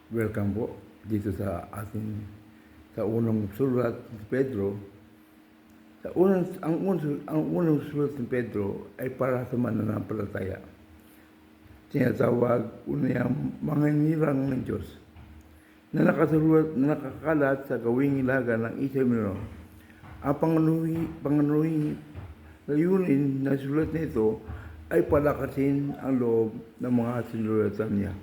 Welcome po dito sa ating sa unang sulat ni Pedro. Ang unang sulat ni Pedro ay para sa mananampalataya. Tinatawag unang mga nirang ng Diyos na nakakalat sa gawing ilaga ng Isa Minor. Ang panganuhi layunin na sulat nito ay palakasin ang loob ng mga sinulatan niya,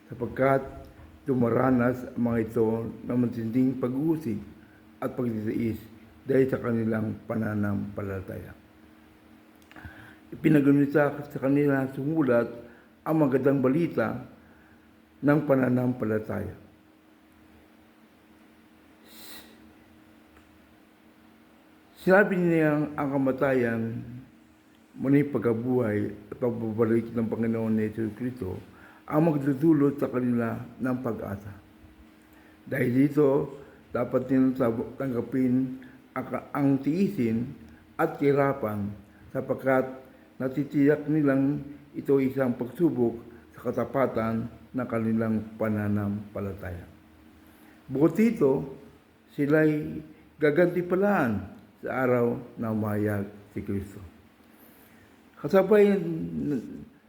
sapagkat dumaranas ang mga ito ng matinding pag-uusig at pagtitiis dahil sa kanilang pananampalataya. Ipinagunita sa kanila sumulat ang magandang balita ng pananampalataya. Sinabi niya ang kamatayan, muli pagkabuhay at pagbabalik ng Panginoon ni Jesus Cristo ang magdudulot sa kanila ng pag-asa. Dahil dito, dapat nilang tanggapin ang tiisin at kahirapan, sapagkat natitiyak nilang ito isang pagsubok sa katapatan ng kanilang pananampalataya. Bukod dito, sila'y gagantipalaan sa araw na umayag si Kristo. Kasabay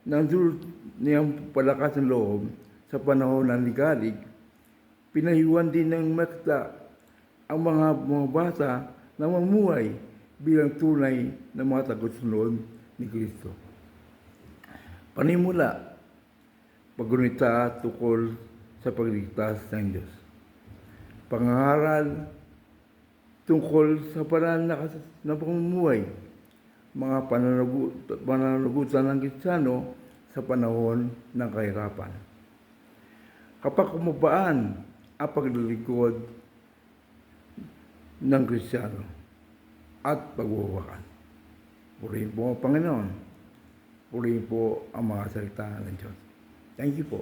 ng dulot niyang palakas ng loob sa panahon ng ligalig, pinahiyuan din ng makta ang mga bata na mamuhay bilang tunay na mga tagasunod ni Kristo. Panimula, paggunita tukol sa pagligtas ng Diyos. Pangangaral tungkol sa paraan na pamumuhay, mga pananagutan ng Kristiyano sa panahon ng kahirapan. Kapag kumabaan ang paglilingkod ng Kristiyano at pagwawakan. Purihin po ang Panginoon. Purihin po ang mga salita ng Diyos. Thank you po.